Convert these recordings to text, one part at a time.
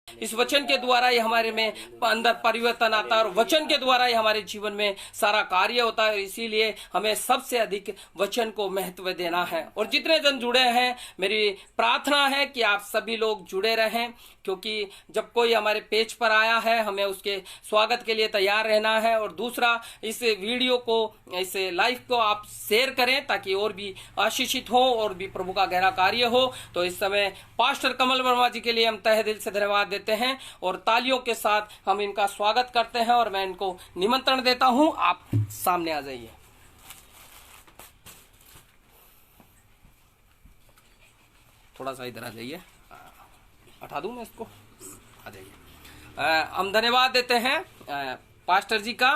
इस वचन के द्वारा ही हमारे में अंदर परिवर्तन आता है और वचन के द्वारा ही हमारे जीवन में सारा कार्य होता है। इसीलिए हमें सबसे अधिक वचन को महत्व देना है। और जितने जन जुड़े हैं, मेरी प्रार्थना है कि आप सभी लोग जुड़े रहें, क्योंकि जब कोई हमारे पेज पर आया है हमें उसके स्वागत के लिए तैयार रहना है। और दूसरा, इस वीडियो को, इस लाइव को आप शेयर करें ताकि और भी आशीषित हो और भी प्रभु का गहरा कार्य हो। तो इस समय पास्टर कमल वर्मा जी के लिए हम तहे दिल से धन्यवाद देते हैं और तालियों के साथ हम इनका स्वागत करते हैं। और मैं इनको निमंत्रण देता हूं, आप सामने आ जाइए। थोड़ा सा इधर आ जाइए, हटा दूं मैं इसको, आ जाइए। हम धन्यवाद देते हैं पास्टर जी का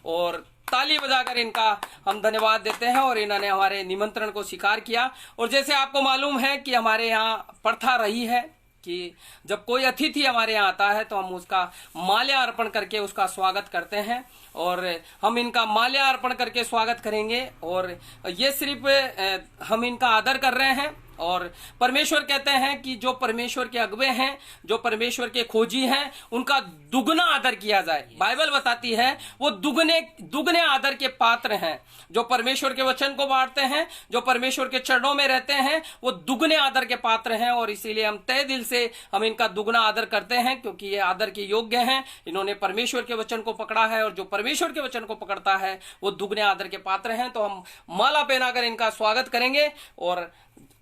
और ताली बजाकर इनका हम धन्यवाद देते हैं। और इन्होंने हमारे निमंत्रण को स्वीकार किया। और जैसे आपको मालूम है कि हमारे यहाँ प्रथा रही है कि जब कोई अतिथि हमारे यहाँ आता है तो हम उसका माल्या अर्पण करके उसका स्वागत करते हैं। और हम इनका माल्या अर्पण करके स्वागत करेंगे। और ये सिर्फ हम इनका आदर कर रहे हैं। और परमेश्वर कहते हैं कि जो परमेश्वर के अगुवे हैं, जो परमेश्वर के खोजी हैं, उनका दुगना आदर किया जाए। बाइबल बताती है वो दुगने आदर के पात्र हैं। जो परमेश्वर के वचन को बांटते हैं, जो परमेश्वर के चरणों में रहते हैं, वो दुगने आदर के पात्र हैं। और इसीलिए हम तहे दिल से हम इनका दुगना आदर करते हैं, क्योंकि ये आदर के योग्य हैं। इन्होंने परमेश्वर के वचन को पकड़ा है और जो परमेश्वर के वचन को पकड़ता है वो दुगने आदर के पात्र हैं। तो हम माला पहनाकर इनका स्वागत करेंगे। और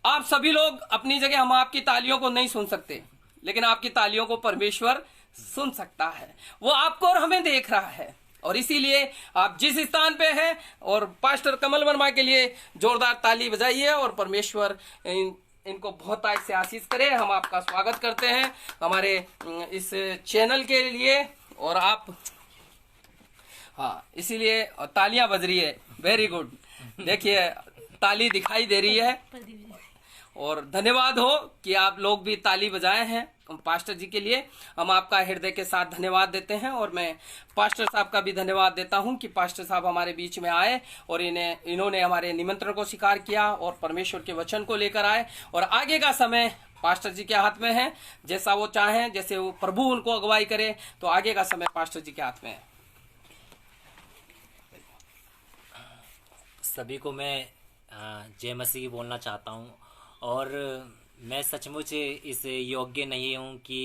आप सभी लोग अपनी जगह, हम आपकी तालियों को नहीं सुन सकते, लेकिन आपकी तालियों को परमेश्वर सुन सकता है। वो आपको और हमें देख रहा है। और इसीलिए आप जिस स्थान पे हैं, और पास्टर कमल वर्मा के लिए जोरदार ताली बजाइए और परमेश्वर इनको बहुत आज से आशीष करे। हम आपका स्वागत करते हैं हमारे इस चैनल के लिए। और आप, हाँ, इसीलिए तालियां बज रही है। वेरी गुड, देखिए ताली दिखाई दे रही है। और धन्यवाद हो कि आप लोग भी ताली बजाए हैं पास्टर जी के लिए। हम आपका हृदय के साथ धन्यवाद देते हैं। और मैं पास्टर साहब का भी धन्यवाद देता हूं कि पास्टर साहब हमारे बीच में आए और इन्होंने हमारे निमंत्रण को स्वीकार किया और परमेश्वर के वचन को लेकर आए। और आगे का समय पास्टर जी के हाथ में है, जैसा वो चाहें, जैसे वो प्रभु उनको अगुवाई करे, तो आगे का समय पास्टर जी के हाथ में है। सभी को मैं जय मसीह की बोलना चाहता हूँ। और मैं सचमुच इस योग्य नहीं हूँ कि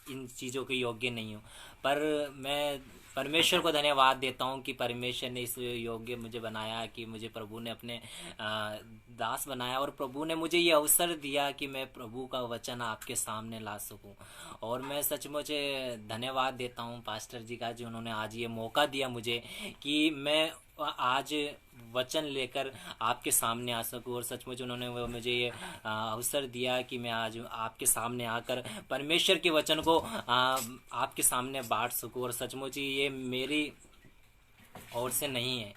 इन चीज़ों के योग्य नहीं हूँ, पर मैं परमेश्वर को धन्यवाद देता हूँ कि परमेश्वर ने इस योग्य मुझे बनाया, कि मुझे प्रभु ने अपने दास बनाया और प्रभु ने मुझे ये अवसर दिया कि मैं प्रभु का वचन आपके सामने ला सकूँ। और मैं सचमुच धन्यवाद देता हूँ पास्टर जी का, जो उन्होंने आज ये मौका दिया मुझे कि मैं आज वचन लेकर आपके सामने आ सकूं। और सचमुच उन्होंने मुझे ये अवसर दिया कि मैं आज आपके सामने आकर परमेश्वर के वचन को आपके सामने बांट सकूं। और सचमुच ये मेरी और से नहीं है,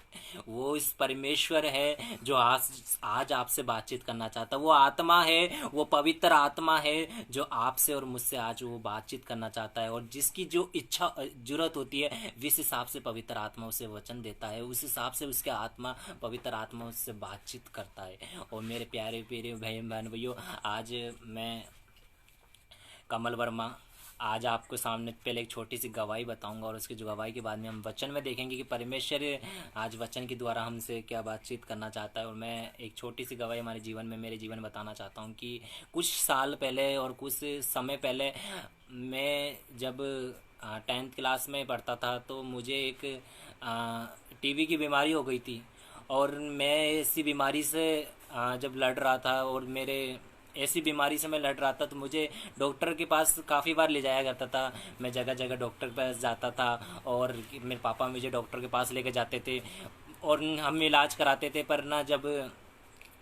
वो इस परमेश्वर है जो आज आपसे बातचीत करना चाहता है। वो आत्मा है, वो पवित्र आत्मा है जो आपसे और मुझसे आज वो बातचीत करना चाहता है। और जिसकी जो इच्छा जरूरत होती है, जिस हिसाब से पवित्र आत्मा उसे वचन देता है, उस हिसाब से उसके आत्मा, पवित्र आत्मा उससे बातचीत करता है। और मेरे प्यारे प्यारे भाई बहन भैया, आज मैं कमल वर्मा आज आपको सामने पहले एक छोटी सी गवाही बताऊंगा और उसकी जो गवाही के बाद में हम वचन में देखेंगे कि परमेश्वर आज वचन के द्वारा हमसे क्या बातचीत करना चाहता है। और मैं एक छोटी सी गवाही हमारे जीवन में, मेरे जीवन में बताना चाहता हूं कि कुछ साल पहले और कुछ समय पहले मैं जब 10th क्लास में पढ़ता था तो मुझे एक टीबी की बीमारी हो गई थी। और मैं ऐसी बीमारी से जब लड़ रहा था और ऐसी बीमारी से मैं लड़ रहा था, तो मुझे डॉक्टर के पास काफ़ी बार ले जाया करता था। मैं जगह जगह डॉक्टर के पास जाता था और मेरे पापा मुझे डॉक्टर के पास लेके जाते थे और हम इलाज कराते थे। पर ना, जब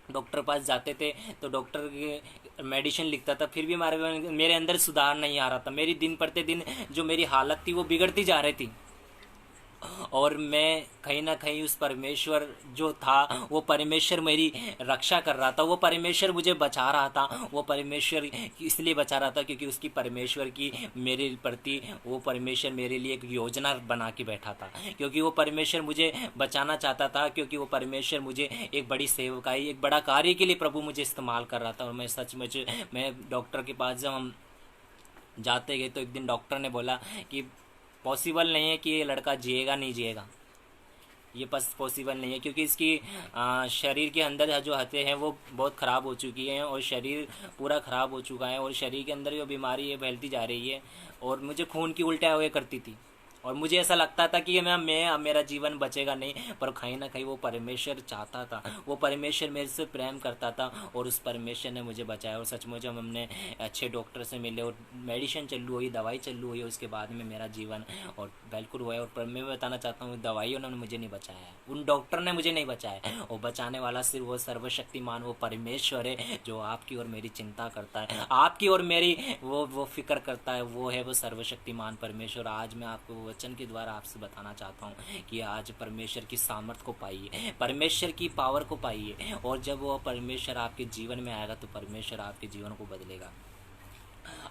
डॉक्टर पास जाते थे तो डॉक्टर मेडिसिन लिखता था, फिर भी मेरे अंदर सुधार नहीं आ रहा था। मेरी दिन प्रतिदिन जो मेरी हालत थी वो बिगड़ती जा रही थी। और मैं कहीं ना कहीं उस परमेश्वर जो था, वो परमेश्वर मेरी रक्षा कर रहा था, वो परमेश्वर मुझे बचा रहा था। वो परमेश्वर इसलिए बचा रहा था क्योंकि उसकी परमेश्वर की मेरे प्रति, वो परमेश्वर मेरे लिए एक योजना बना के बैठा था, क्योंकि वो परमेश्वर मुझे बचाना चाहता था, क्योंकि वो परमेश्वर मुझे एक बड़ी सेवकाई, एक बड़ा कार्य के लिए प्रभु मुझे इस्तेमाल कर रहा था। और मैं सचमुच, मैं डॉक्टर के पास जब हम जाते गए तो एक दिन डॉक्टर ने बोला कि पॉसिबल नहीं है कि ये लड़का जिएगा, नहीं जिएगा, ये बस पॉसिबल नहीं है, क्योंकि इसकी शरीर के अंदर जो हत्या हैं वो बहुत ख़राब हो चुकी हैं और शरीर पूरा ख़राब हो चुका है और शरीर के अंदर जो बीमारी है फैलती जा रही है और मुझे खून की उल्टियाँ हुए करती थी और मुझे ऐसा लगता था कि मैं मेरा जीवन बचेगा नहीं, पर कहीं ना कहीं वो परमेश्वर चाहता था, वो परमेश्वर मेरे से प्रेम करता था और उस परमेश्वर ने मुझे बचाया। और सचमुच जब हमने अच्छे डॉक्टर से मिले और मेडिसिन चालू हुई, दवाई चालू हुई, उसके बाद में मेरा जीवन और बिल्कुल हुआ है। और मैं बताना चाहता हूँ दवाइयों ने मुझे नहीं बचाया है, उन डॉक्टर ने मुझे नहीं बचाया, और बचाने वाला सिर्फ वो सर्वशक्तिमान वो परमेश्वर है जो आपकी और मेरी चिंता करता है, आपकी और मेरी वो फिक्र करता है, वो है वो सर्वशक्तिमान परमेश्वर। आज मैं आपको वचन के द्वारा आपसे बताना चाहता हूँ कि आज परमेश्वर की सामर्थ को पाइए, परमेश्वर की पावर को पाइए, और जब वो परमेश्वर आपके जीवन में आएगा तो परमेश्वर आपके जीवन को बदलेगा।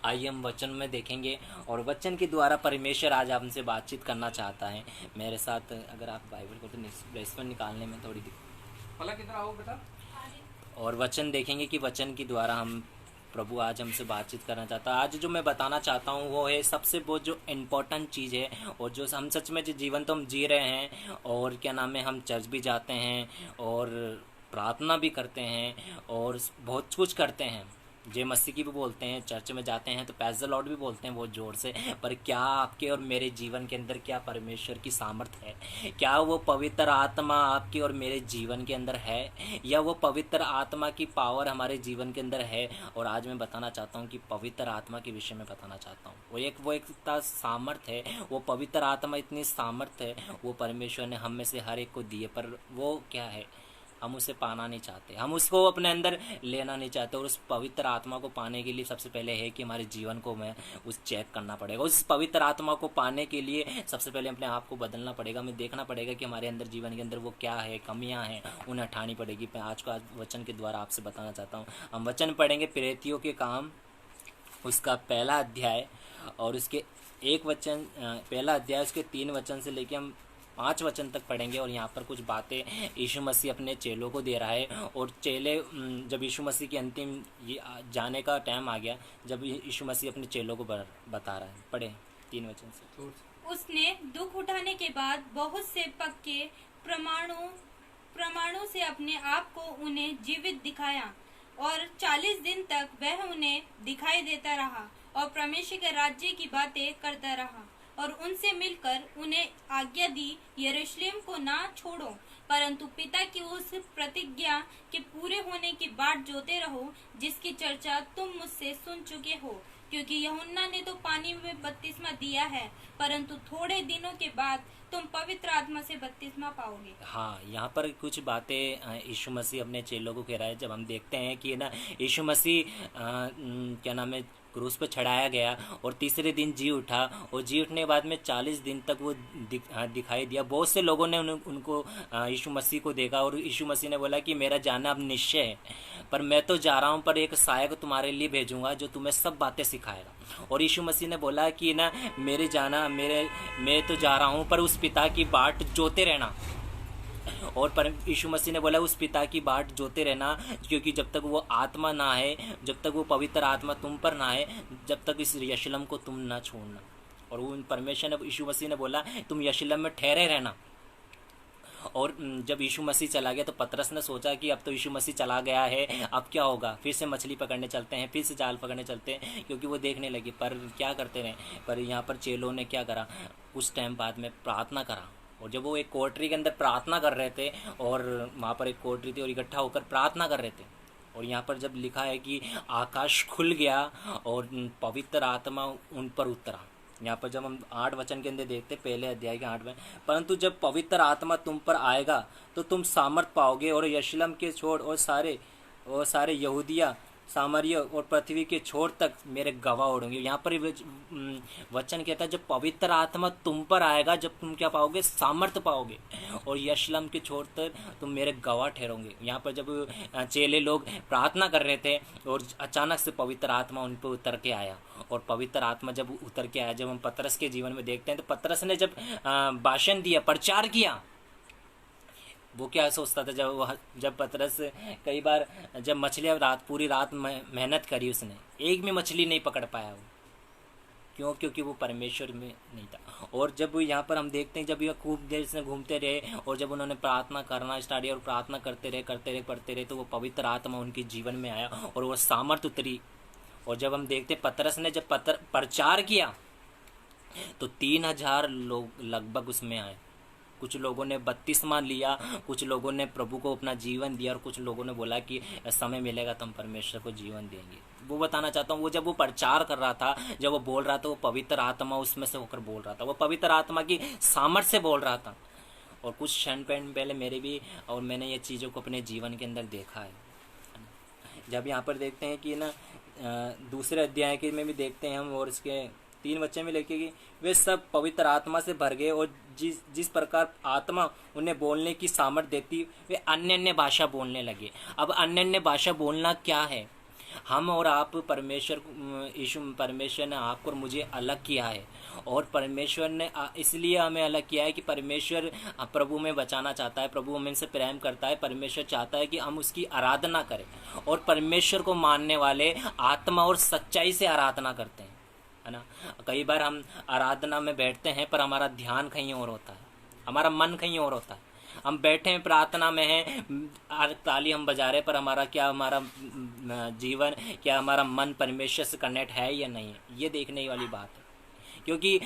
आइए हम वचन में देखेंगे और वचन के द्वारा परमेश्वर आज आपसे बातचीत करना चाहता है। मेरे साथ अगर आप बाइबल को तो इसमें निकालने में थोड़ी पलक इधर आओ बेटा। और वचन देखेंगे कि वचन के द्वारा हम प्रभु आज हमसे बातचीत करना चाहता है। आज जो मैं बताना चाहता हूँ वो है सबसे बहुत जो इम्पोर्टेंट चीज़ है, और जो हम सच में जो जीवन तो हम जी रहे हैं और क्या नाम है, हम चर्च भी जाते हैं और प्रार्थना भी करते हैं और बहुत कुछ करते हैं, जय मसीह की भी बोलते हैं, चर्च में जाते हैं तो पैस द लॉर्ड भी बोलते हैं बहुत ज़ोर से, पर क्या आपके और मेरे जीवन के अंदर क्या परमेश्वर की सामर्थ है? क्या वो पवित्र आत्मा आपके और मेरे जीवन के अंदर है, या वो पवित्र आत्मा की पावर हमारे जीवन के अंदर है? और आज मैं बताना चाहता हूँ कि पवित्र आत्मा के विषय में बताना चाहता हूँ। वो एक इतना सामर्थ है, वो पवित्र आत्मा इतनी सामर्थ है, वो परमेश्वर ने हम में से हर एक को दी है, पर वो क्या है, हम उसे पाना नहीं चाहते, हम उसको अपने अंदर लेना नहीं चाहते। और उस पवित्र आत्मा को पाने के लिए सबसे पहले है कि हमारे जीवन को हमें उस चेक करना पड़ेगा। उस पवित्र आत्मा को पाने के लिए सबसे पहले अपने आप को बदलना पड़ेगा, हमें देखना पड़ेगा कि हमारे अंदर जीवन के अंदर वो क्या है, कमियां हैं, उन्हें हटानी पड़ेगी। मैं आज वचन के द्वारा आपसे बताना चाहता हूँ। हम वचन पढ़ेंगे प्रेरितों के काम उसका पहला अध्याय और उसके पहला अध्याय उसके 3 वचन से लेके हम 5 वचन तक पढ़ेंगे। और यहाँ पर कुछ बातें यीशु मसीह अपने चेलों को दे रहा है, और चेले जब यीशु मसीह की अंतिम जाने का टाइम आ गया, जब यीशु मसीह अपने चेलों को बता रहा है। पढ़े 3 वचन से। उसने दुख उठाने के बाद बहुत से पक्के प्रमाणों से अपने आप को उन्हें जीवित दिखाया, और 40 दिन तक वह उन्हें दिखाई देता रहा और परमेश्वर के राज्य की बातें करता रहा, और उनसे मिलकर उन्हें आज्ञा दी, यरूशलेम को ना छोड़ो, परंतु पिता की उस प्रतिज्ञा के पूरे होने की बाट जोते रहो जिसकी चर्चा तुम मुझसे सुन चुके हो। क्योंकि यूहन्ना ने तो पानी में बपतिस्मा दिया है, परंतु थोड़े दिनों के बाद तुम पवित्र आत्मा से बपतिस्मा पाओगे। हाँ, यहाँ पर कुछ बातें यीशु मसीह अपने चेलों को कह रहा है। जब हम देखते हैं कि ना यीशु मसीह क्या नाम है, क्रूस पर चढ़ाया गया और तीसरे दिन जी उठा, और जी उठने के बाद में 40 दिन तक वो दिखाई दिया। बहुत से लोगों ने उनको यीशु मसीह को देखा, और यीशु मसीह ने बोला कि मेरा जाना अब निश्चय है, पर मैं तो जा रहा हूँ, पर एक सहायक तुम्हारे लिए भेजूंगा जो तुम्हें सब बातें सिखाएगा। और यीशु मसीह ने बोला कि ना मैं तो जा रहा हूँ, पर उस पिता की बाट जोते रहना। और पर यीशु मसीह ने बोला उस पिता की बाट जोते रहना, क्योंकि जब तक वो आत्मा ना है, जब तक वो पवित्र आत्मा तुम पर ना है, जब तक इस यरूशलेम को तुम ना छोड़ना। और वो परमेश्वर ने, यीशु मसीह ने बोला तुम यरूशलेम में ठहरे रहना। और जब यीशु मसीह चला गया तो पतरस ने सोचा कि अब तो यीशु मसीह चला गया है, अब क्या होगा, फिर से मछली पकड़ने चलते हैं, फिर से जाल पकड़ने चलते हैं, क्योंकि वो देखने लगे। पर क्या करते रहे, पर यहाँ पर चेलों ने क्या करा, उस टाइम बाद में प्रार्थना करा। और जब वो एक कोठरी के अंदर प्रार्थना कर रहे थे, और वहाँ पर एक कोठरी थी और इकट्ठा होकर प्रार्थना कर रहे थे, और यहाँ पर जब लिखा है कि आकाश खुल गया और पवित्र आत्मा उन पर उतरा। यहाँ पर जब हम 8 वचन के अंदर देखते, पहले अध्याय के 8 में, परंतु जब पवित्र आत्मा तुम पर आएगा तो तुम सामर्थ पाओगे, और यरूशलेम के छोड़ और सारे यहूदिया, सामरिया और पृथ्वी के छोर तक मेरे गवाह उड़ेंगे। यहाँ पर वचन कहता है जब पवित्र आत्मा तुम पर आएगा, जब तुम क्या पाओगे, सामर्थ पाओगे, और यरूशलेम के छोर तक तुम मेरे गवाह ठहरोगे। यहाँ पर जब चेले लोग प्रार्थना कर रहे थे और अचानक से पवित्र आत्मा उन पर उतर के आया, और पवित्र आत्मा जब उतर के आया, जब हम पतरस के जीवन में देखते हैं तो पतरस ने जब भाषण दिया, प्रचार किया, वो क्या सोचता था, जब पतरस कई बार जब मछलियाँ पूरी रात मेहनत करी, उसने एक भी मछली नहीं पकड़ पाया वो, क्यों? क्योंकि वो परमेश्वर में नहीं था। और जब यहाँ पर हम देखते हैं, जब ये खूब देर से घूमते रहे और जब उन्होंने प्रार्थना करना स्टार्ट किया और प्रार्थना करते रहे तो वो पवित्र आत्मा उनके जीवन में आया और वो सामर्थ उतरी। और जब हम देखते पतरस ने जब प्रचार किया तो 3000 लोग लगभग उसमें आए। कुछ लोगों ने बपतिस्मा लिया, कुछ लोगों ने प्रभु को अपना जीवन दिया और कुछ लोगों ने बोला कि समय मिलेगा तो हम परमेश्वर को जीवन देंगे। वो बताना चाहता हूँ, वो जब वो प्रचार कर रहा था, जब वो बोल रहा था, वो पवित्र आत्मा उसमें से होकर बोल रहा था, वो पवित्र आत्मा की सामर्थ्य से बोल रहा था। और कुछ क्षण पहले मेरे भी और मैंने ये चीज़ों को अपने जीवन के अंदर देखा है। जब यहाँ पर देखते हैं कि ना दूसरे अध्याय के में भी देखते हैं हम, और इसके 3 बच्चे में लिखे कि वे सब पवित्र आत्मा से भर गए और जिस प्रकार आत्मा उन्हें बोलने की सामर्थ्य देती, वे अन्य भाषा बोलने लगे। अब अन्य भाषा बोलना क्या है? हम और आप परमेश्वर ने आपको और मुझे अलग किया है, और परमेश्वर ने इसलिए हमें अलग किया है कि परमेश्वर प्रभु में बचाना चाहता है, प्रभु हमें से प्रेम करता है। परमेश्वर चाहता है कि हम उसकी आराधना करें, और परमेश्वर को मानने वाले आत्मा और सच्चाई से आराधना करते हैं, है ना। कई बार हम आराधना में बैठते हैं पर हमारा ध्यान कहीं और होता है, हमारा मन कहीं और होता है। हम बैठे हैं, प्रार्थना में हैं, ताली हम बजा रहे, पर हमारा जीवन, क्या हमारा मन परमेश्वर से कनेक्ट है या नहीं है, ये देखने वाली बात है। क्योंकि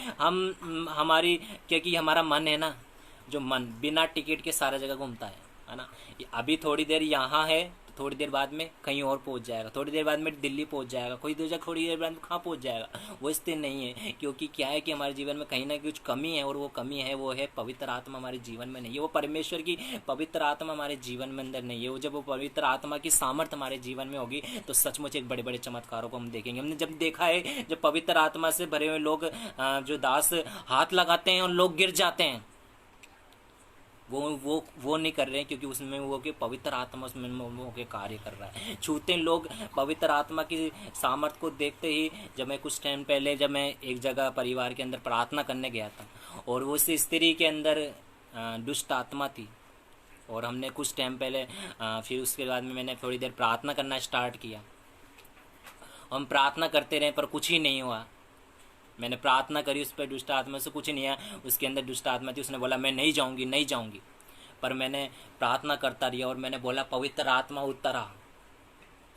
क्योंकि हमारा मन है ना, जो मन बिना टिकट के सारा जगह घूमता है ना। अभी थोड़ी देर यहाँ है, थोड़ी देर बाद में कहीं और पहुंच जाएगा, थोड़ी देर बाद में दिल्ली पहुंच जाएगा, थोड़ी देर बाद में कहाँ पहुंच जाएगा, वो स्थिर नहीं है। क्योंकि क्या है कि हमारे जीवन में कहीं ना कुछ कमी है, और वो कमी है वो है पवित्र आत्मा हमारे जीवन में नहीं है। वो परमेश्वर की पवित्र आत्मा हमारे जीवन में अंदर नहीं है। वो जब वो पवित्र आत्मा की सामर्थ्य हमारे जीवन में होगी तो सचमुच एक बड़े बड़े चमत्कारों को हम देखेंगे। हमने जब देखा है, जब पवित्र आत्मा से भरे हुए लोग, जो दास हाथ लगाते हैं और लोग गिर जाते हैं, वो नहीं कर रहे हैं, क्योंकि उसमें वो के पवित्र आत्मा उसमें वो के कार्य कर रहा है। छूते लोग पवित्र आत्मा की सामर्थ्य को देखते ही, जब मैं कुछ टाइम पहले जब मैं एक जगह परिवार के अंदर प्रार्थना करने गया था, और उस स्त्री के अंदर दुष्ट आत्मा थी, और हमने कुछ टाइम पहले फिर उसके बाद में मैंने थोड़ी देर प्रार्थना करना स्टार्ट किया। हम प्रार्थना करते रहे पर कुछ ही नहीं हुआ। मैंने प्रार्थना करी, उस पर दुष्ट आत्मा से कुछ नहीं आया। उसके अंदर दुष्ट आत्मा थी, उसने बोला मैं नहीं जाऊंगी। पर मैंने प्रार्थना करता रहा और मैंने बोला पवित्र आत्मा उतर आ,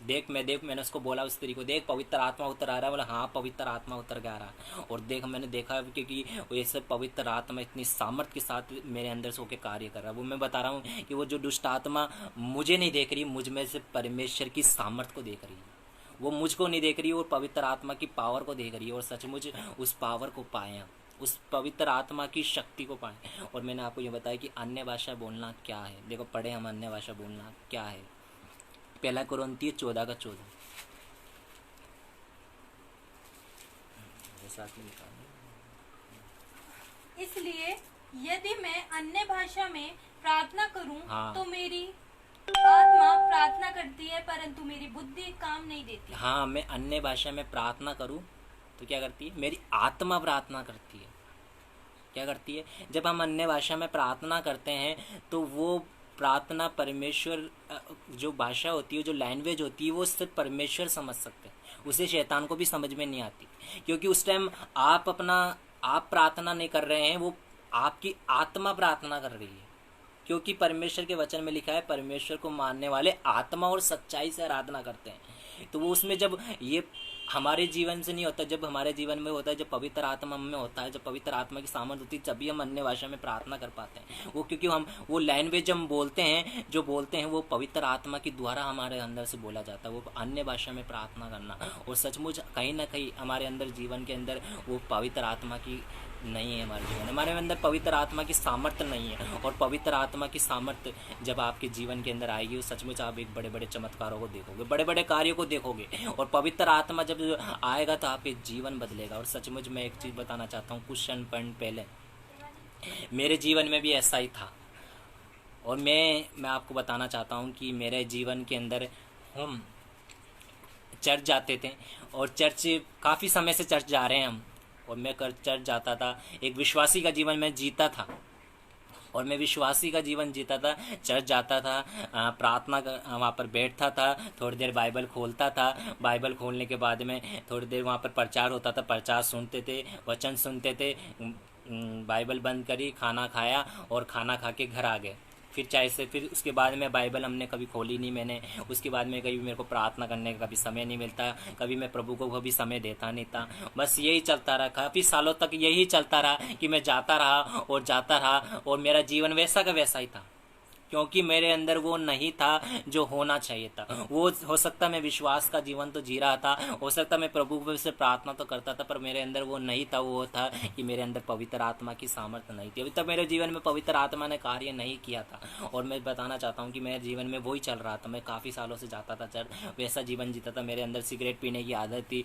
मैंने उसको बोला, उस स्त्री को, देख पवित्र आत्मा उतर आ रहा है। बोला हाँ पवित्र आत्मा उतर के आ रहा है। और मैंने देखा, क्योंकि ये सब पवित्र आत्मा इतनी सामर्थ्य के साथ मेरे अंदर से होकर कार्य कर रहा है। वो मैं बता रहा हूँ कि वो जो दुष्ट आत्मा मुझे नहीं देख रही, मुझ में से परमेश्वर की सामर्थ्य को देख रही है। वो मुझको नहीं देख रही, और पवित्र आत्मा की पावर को देख रही है, और सचमुच उस पावर को पाए, उस पवित्र आत्मा की शक्ति को पाए। और मैंने आपको ये बताया कि अन्य भाषा बोलना क्या है। देखो पढ़े हम, अन्य भाषा बोलना क्या है। 1 कुरिन्थियों 14:14। इसलिए यदि मैं अन्य भाषा में प्रार्थना करूं, हाँ। तो मेरी आत्मा प्रार्थना करती है परंतु मेरी बुद्धि काम नहीं देती। हाँ, मैं अन्य भाषा में प्रार्थना करूं तो क्या करती है? मेरी आत्मा प्रार्थना करती है। क्या करती है? जब हम अन्य भाषा में प्रार्थना करते हैं तो वो प्रार्थना परमेश्वर, जो भाषा होती है, जो लैंग्वेज होती है, वो सिर्फ परमेश्वर समझ सकते हैं, उसे शैतान को भी समझ में नहीं आती। क्योंकि उस टाइम आप प्रार्थना नहीं कर रहे हैं, वो आपकी आत्मा प्रार्थना कर रही है। क्योंकि परमेश्वर के वचन में लिखा है, परमेश्वर को मानने वाले आत्मा और सच्चाई से आराधना करते हैं। तो वो उसमें जब ये हमारे जीवन से नहीं होता, जब हमारे जीवन में होता है, जब पवित्र आत्मा में होता है, जब पवित्र आत्मा की सामर्थ होती है, तभी हम अन्य भाषा में प्रार्थना कर पाते हैं। वो क्योंकि हम वो लैंग्वेज हम बोलते हैं, जो बोलते हैं वो पवित्र आत्मा के द्वारा हमारे अंदर से बोला जाता है। वो अन्य भाषा में प्रार्थना करना, और सचमुच कहीं ना कहीं हमारे अंदर जीवन के अंदर वो पवित्र आत्मा की नहीं है। हमारे अंदर पवित्र आत्मा की सामर्थ्य नहीं है। और पवित्र आत्मा की सामर्थ्य जब आपके जीवन के अंदर आएगी, सचमुच आप एक बड़े बड़े चमत्कारों को देखोगे, बड़े बड़े कार्यों को देखोगे। और पवित्र आत्मा जब आएगा तो आपके जीवन बदलेगा। और सचमुच मैं एक चीज़ बताना चाहता हूँ, कुछ क्षण पहले मेरे जीवन में भी ऐसा ही था। और मैं आपको बताना चाहता हूँ कि मेरे जीवन के अंदर हम चर्च जाते थे, और चर्च काफ़ी समय से चर्च जा रहे हैं हम, और मैं चर्च जाता था, एक विश्वासी का जीवन में जीता था। और मैं विश्वासी का जीवन जीता था। चर्च जाता था, प्रार्थना वहाँ पर बैठता था, थोड़ी देर बाइबल खोलता था, बाइबल खोलने के बाद में थोड़ी देर वहाँ पर प्रचार होता था, प्रचार सुनते थे, वचन सुनते थे, बाइबल बंद करी, खाना खाया और खाना खा के घर आ गए। फिर चाहे से फिर उसके बाद में बाइबल हमने कभी खोली नहीं मैंने। उसके बाद में कभी मेरे को प्रार्थना करने का कभी समय नहीं मिलता, कभी मैं प्रभु को कभी समय देता नहीं था। बस यही चलता रहा, काफ़ी सालों तक यही चलता रहा कि मैं जाता रहा और मेरा जीवन वैसा का वैसा ही था, क्योंकि मेरे अंदर वो नहीं था जो होना चाहिए था। वो हो सकता मैं विश्वास का जीवन तो जी रहा था, हो सकता मैं प्रभु से प्रार्थना तो करता था, पर मेरे अंदर वो नहीं था। वो था कि मेरे अंदर पवित्र आत्मा की सामर्थ्य नहीं थी। अभी तक मेरे जीवन में पवित्र आत्मा ने कार्य नहीं किया था। और मैं बताना चाहता हूँ कि मेरे जीवन में वही चल रहा था। मैं काफ़ी सालों से जाता था चर्च, वैसा जीवन जीता था। मेरे अंदर सिगरेट पीने की आदत थी।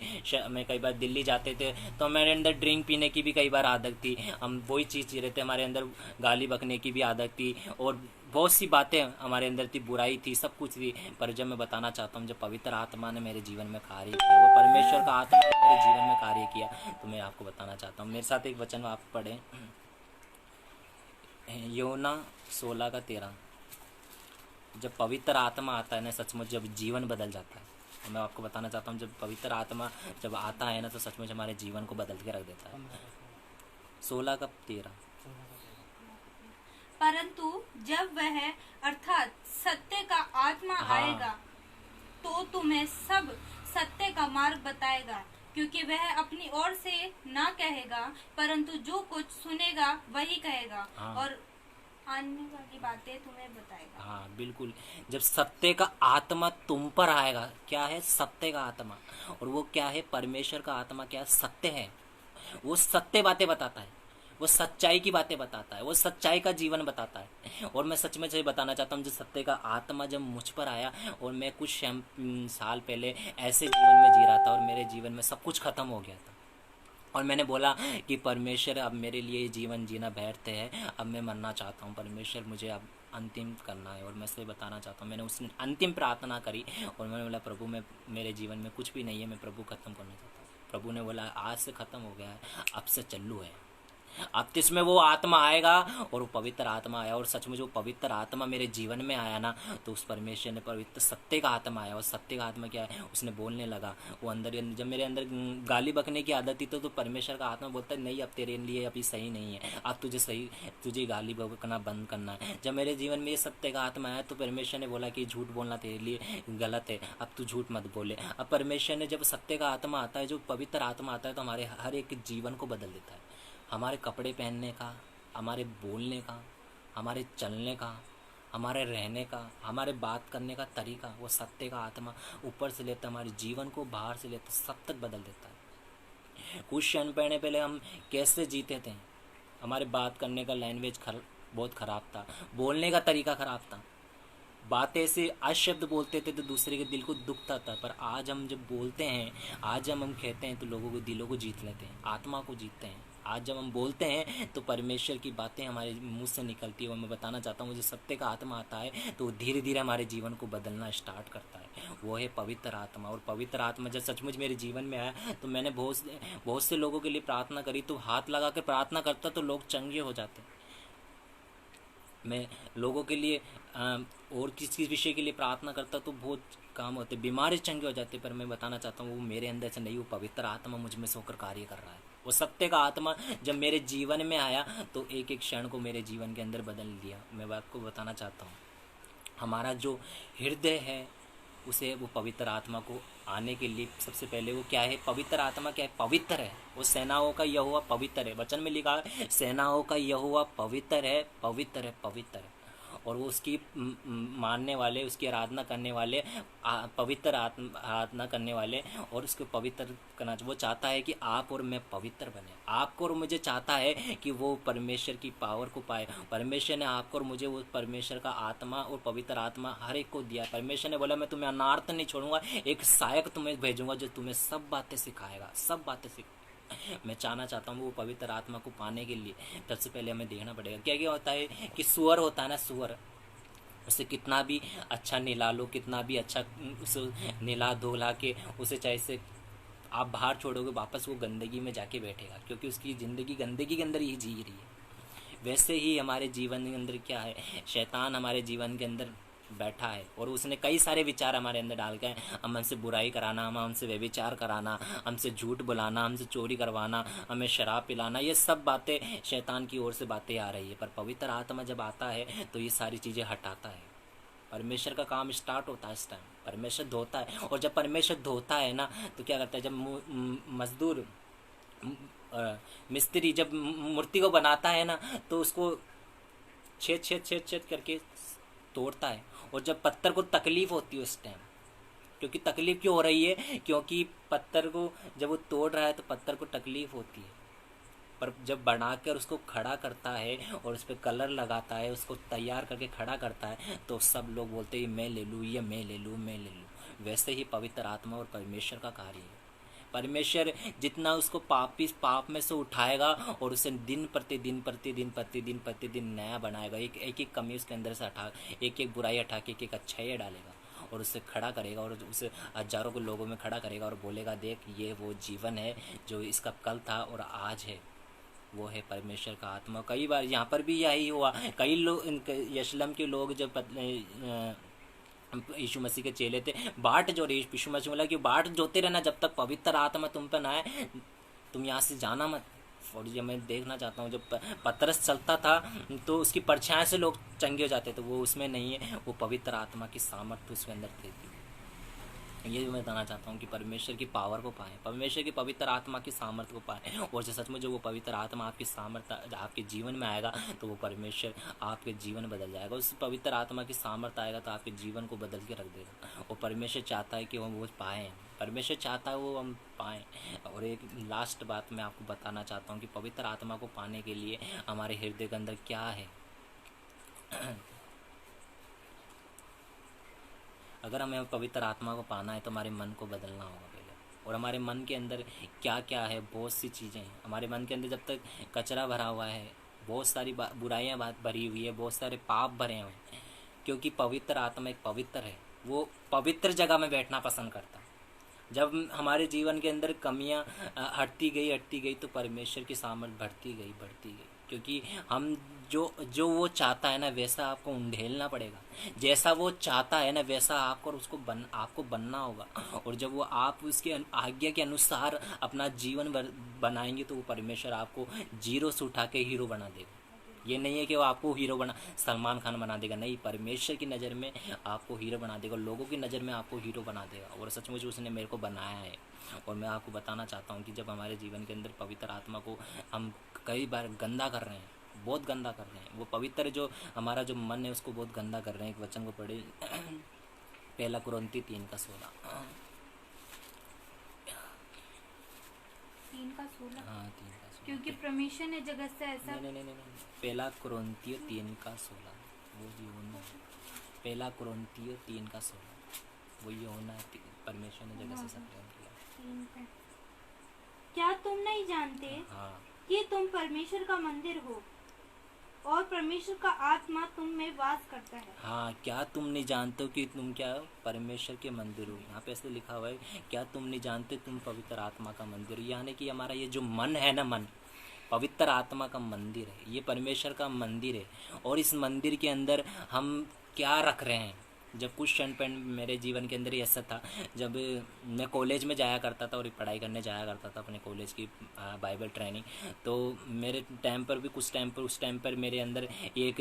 मैं कई बार दिल्ली जाते थे तो मेरे अंदर ड्रिंक पीने की भी कई बार आदत थी। हम वही चीज़ जी रहे थे। हमारे अंदर गाली बकने की भी आदत थी और बहुत सी बातें हमारे अंदर थी, बुराई थी, सब कुछ थी। पर जब मैं बताना चाहता हूँ, जब पवित्र आत्मा ने मेरे जीवन में कार्य किया, वो परमेश्वर का आत्मा ने मेरे जीवन में कार्य किया, तो मैं आपको बताना चाहता हूँ। मेरे साथ एक वचन आप पढ़ें, यूहन्ना 16:13। जब पवित्र आत्मा आता है ना, सचमुच जब जीवन बदल जाता है। तो मैं आपको बताना चाहता हूँ, जब पवित्र आत्मा जब आता है ना, तो सचमुच हमारे जीवन को बदल के रख देता है। 16:13। परंतु जब वह अर्थात सत्य का आत्मा आएगा तो तुम्हें सब सत्य का मार्ग बताएगा, क्योंकि वह अपनी ओर से ना कहेगा, परंतु जो कुछ सुनेगा वही कहेगा और आने वाली बातें तुम्हें बताएगा। हाँ बिल्कुल। जब सत्य का आत्मा तुम पर आएगा, क्या है सत्य का आत्मा? और वो क्या है? परमेश्वर का आत्मा क्या है? सत्य है। वो सत्य बातें बताता है, वो सच्चाई की बातें बताता है, वो सच्चाई का जीवन बताता है। और मैं सच में से बताना चाहता हूँ, जो सत्य का आत्मा जब मुझ पर आया और मैं कुछ साल पहले ऐसे जीवन में जी रहा था और मेरे जीवन में सब कुछ खत्म हो गया था और मैंने बोला कि परमेश्वर अब मेरे लिए जीवन जीना व्यर्थ है, अब मैं मरना चाहता हूँ, परमेश्वर मुझे अब अंतिम करना है। और मैं से बताना चाहता हूँ, मैंने उसने अंतिम प्रार्थना करी और मैंने बोला प्रभु मैं मेरे जीवन में कुछ भी नहीं है, मैं प्रभु ख़त्म करना चाहता हूँ। प्रभु ने बोला आज से ख़त्म हो गया है, अब से चालू है। अब इसमें वो आत्मा आएगा और वो पवित्र आत्मा आया और सचमुच वो पवित्र आत्मा मेरे जीवन में आया ना, तो उस परमेश्वर ने पवित्र सत्य का आत्मा आया। और सत्य का आत्मा क्या है? उसने बोलने लगा। वो अंदर जब मेरे अंदर गाली बकने की आदत थी तो परमेश्वर का आत्मा बोलता है नहीं अब तेरे लिए अभी सही नहीं है, अब तुझे गाली बकना बंद करना है। जब मेरे जीवन में ये सत्य का आत्मा आया तो परमेश्वर ने बोला कि झूठ बोलना तेरे लिए गलत है, अब तू झूठ मत बोले। अब परमेश्वर ने जब सत्य का आत्मा आता है, जो पवित्र आत्मा आता है, तो हमारे हर एक जीवन को बदल देता है। हमारे कपड़े पहनने का, हमारे बोलने का, हमारे चलने का, हमारे रहने का, हमारे बात करने का तरीका, वो सत्य का आत्मा ऊपर से लेता, हमारे जीवन को बाहर से लेता, सब तक बदल देता है। कुछ क्षण पहले हम कैसे जीते थे, हमारे बात करने का लैंग्वेज बहुत ख़राब था, बोलने का तरीका ख़राब था, बातें से अशब्द बोलते थे तो दूसरे के दिल को दुखता था। पर आज हम जब बोलते हैं, आज हम कहते हैं तो लोगों के दिलों को जीत लेते हैं, आत्मा को जीतते हैं। आज जब हम बोलते हैं तो परमेश्वर की बातें हमारे मुंह से निकलती है। और मैं बताना चाहता हूँ, मुझे सत्य का आत्मा आता है तो धीरे धीरे हमारे जीवन को बदलना स्टार्ट करता है। वो है पवित्र आत्मा। और पवित्र आत्मा जब सचमुच मेरे जीवन में आया तो मैंने बहुत से लोगों के लिए प्रार्थना करी, तो हाथ लगा कर प्रार्थना करता तो लोग चंगे हो जाते। मैं लोगों के लिए और किस विषय के लिए प्रार्थना करता तो बहुत काम होते, बीमारी चंगे हो जाते। पर मैं बताना चाहता हूँ वो मेरे अंदर से नहीं, वो पवित्र आत्मा मुझ में से होकर कार्य कर रहा है। वो सत्य का आत्मा जब मेरे जीवन में आया तो एक एक क्षण को मेरे जीवन के अंदर बदल दिया। मैं आपको बताना चाहता हूँ, हमारा जो हृदय है उसे वो पवित्र आत्मा को आने के लिए सबसे पहले वो क्या है? पवित्र आत्मा क्या है? पवित्र है। वो सेनाओं का यहोवा पवित्र है। वचन में लिखा है सेनाओं का यहोवा पवित्र है, पवित्र है, पवित्र है। और वो उसकी मानने वाले, उसकी आराधना करने वाले, पवित्र आराधना करने वाले और उसको पवित्र करना। वो चाहता है कि आप और मैं पवित्र बने, आपको और मुझे चाहता है कि वो परमेश्वर की पावर को पाए। परमेश्वर ने आपको और मुझे वो परमेश्वर का आत्मा और पवित्र आत्मा हर एक को दिया। परमेश्वर ने बोला मैं तुम्हें अनार्थ नहीं छोड़ूंगा, एक सहायक तुम्हें भेजूंगा जो तुम्हें सब बातें सिखाएगा, सब बातें मैं चाहना चाहता हूँ वो पवित्र आत्मा को पाने के लिए सबसे पहले हमें देखना पड़ेगा। क्या क्या होता है कि सुअर होता है ना, सुअर उसे कितना भी अच्छा निला लो, कितना भी अच्छा उसे निला धोला के उसे चाहे से आप बाहर छोड़ोगे वापस वो गंदगी में जाके बैठेगा, क्योंकि उसकी ज़िंदगी गंदगी के अंदर ही जी रही है। वैसे ही हमारे जीवन के अंदर क्या है, शैतान हमारे जीवन के अंदर बैठा है और उसने कई सारे विचार हमारे अंदर डाल के हमसे बुराई कराना, हमसे व्यभिचार कराना, हमसे झूठ बुलाना, हमसे चोरी करवाना, हमें शराब पिलाना, ये सब बातें शैतान की ओर से बातें आ रही है। पर पवित्र आत्मा जब आता है तो ये सारी चीज़ें हटाता है। परमेश्वर का काम स्टार्ट होता है इस टाइम, परमेश्वर धोता है। और जब परमेश्वर धोता है ना तो क्या करता है, जब मजदूर मिस्त्री जब मूर्ति को बनाता है ना तो उसको छेद छेद छेद छेद करके तोड़ता है। और जब पत्थर को तकलीफ होती है उस टाइम, क्योंकि तकलीफ क्यों हो रही है, क्योंकि पत्थर को जब वो तोड़ रहा है तो पत्थर को तकलीफ होती है। पर जब बनाकर उसको खड़ा करता है और उस पर कलर लगाता है, उसको तैयार करके खड़ा करता है, तो सब लोग बोलते हैं मैं ले लूँ, ये मैं ले लूँ, मैं ले लूँ। वैसे ही पवित्र आत्मा और परमेश्वर का कार्य है। परमेश्वर जितना उसको पाप में से उठाएगा और उसे दिन प्रतिदिन नया बनाएगा, एक एक कमी उसके अंदर से हटा, एक एक बुराई हटा के एक अच्छाई डालेगा और उससे खड़ा करेगा और उसे हजारों के लोगों में खड़ा करेगा और बोलेगा देख ये वो जीवन है जो इसका कल था और आज है, वो है परमेश्वर का आत्मा। कई बार यहाँ पर भी यही हुआ, कई लोग यशलम के लोग जब यीशु मसीह के चेले थे, बाट जो यीशु मसीह बोला कि बाट जोते रहना जब तक पवित्र आत्मा तुम पर ना आए, तुम यहाँ से जाना मत। और ये मैं देखना चाहता हूँ, जब पतरस चलता था तो उसकी परछाई से लोग चंगे हो जाते थे, वो उसमें नहीं है, वो पवित्र आत्मा की सामर्थ्य उसके अंदर थी। ये भी मैं बताना चाहता हूँ कि परमेश्वर की पावर को पाएं, परमेश्वर की पवित्र आत्मा की सामर्थ्य को पाएं। और जो सचमुच जो वो पवित्र आत्मा आपकी सामर्थ्य आपके जीवन में आएगा तो वो परमेश्वर आपके जीवन बदल जाएगा। उस पवित्र आत्मा की सामर्थ्य आएगा तो आपके जीवन को बदल के रख देगा। और परमेश्वर चाहता है कि हम वो पाएँ, परमेश्वर चाहता है वो हम पाएँ। और एक लास्ट बात मैं आपको बताना चाहता हूँ कि पवित्र आत्मा को पाने के लिए हमारे हृदय के अंदर क्या है। अगर हमें पवित्र आत्मा को पाना है तो हमारे मन को बदलना होगा पहले। और हमारे मन के अंदर क्या क्या है, बहुत सी चीज़ें हैं हमारे मन के अंदर। जब तक कचरा भरा हुआ है, बहुत सारी बुराइयाँ भरी हुई है, बहुत सारे पाप भरे हुए हैं, क्योंकि पवित्र आत्मा एक पवित्र है, वो पवित्र जगह में बैठना पसंद करता है। जब हमारे जीवन के अंदर कमियां हटती गई तो परमेश्वर की सामर्थ बढ़ती गई, क्योंकि हम जो वो चाहता है ना वैसा आपको उंडेलना पड़ेगा, जैसा वो चाहता है ना वैसा आपको बनना होगा। और जब वो आप उसके आज्ञा के अनुसार अपना जीवन बनाएंगे तो वो परमेश्वर आपको जीरो से उठा के हीरो बना देगा। ये नहीं है कि वो आपको हीरो सलमान खान बना देगा, नहीं, परमेश्वर की नज़र में आपको हीरो बना देगा, लोगों की नज़र में आपको हीरो बना देगा। और सचमुच उसने मेरे को बनाया है। और मैं आपको बताना चाहता हूँ कि जब हमारे जीवन के अंदर पवित्र आत्मा को हम कई बार गंदा कर रहे हैं, बहुत गंदा कर रहे हैं, वो पवित्र जो हमारा जो मन है उसको बहुत गंदा कर रहे हैं। एक वचन को पढ़े, पहला कुरिन्थियों 3:16। 3:16। हाँ, 3:16। क्योंकि परमेश्वर ने जगत से ऐसा नहीं, पहला कुरिन्थियों 3:16, वो यूहन्ना, पहला कुरिन्थियों 3:16, वो यूहन्ना, परमेश्वर ने जगत से ऐसा प्रेम किया। क्या तुम नहीं जानते हाँ, कि तुम परमेश्वर का मंदिर हो और परमेश्वर का आत्मा तुम में वास करता है। हाँ, क्या तुम नहीं जानते हो कि तुम क्या परमेश्वर के मंदिर हो। यहाँ पे ऐसे लिखा हुआ है, क्या तुम नहीं जानते तुम पवित्र आत्मा का मंदिर हो। यानी कि हमारा ये जो मन है ना, मन पवित्र आत्मा का मंदिर है, ये परमेश्वर का मंदिर है। और इस मंदिर के अंदर हम क्या रख रहे हैं। जब कुछ क्षण पर मेरे जीवन के अंदर ही ऐसा था, जब मैं कॉलेज में जाया करता था और पढ़ाई करने जाया करता था अपने कॉलेज की बाइबल ट्रेनिंग, तो मेरे टाइम पर भी उस टाइम पर मेरे अंदर एक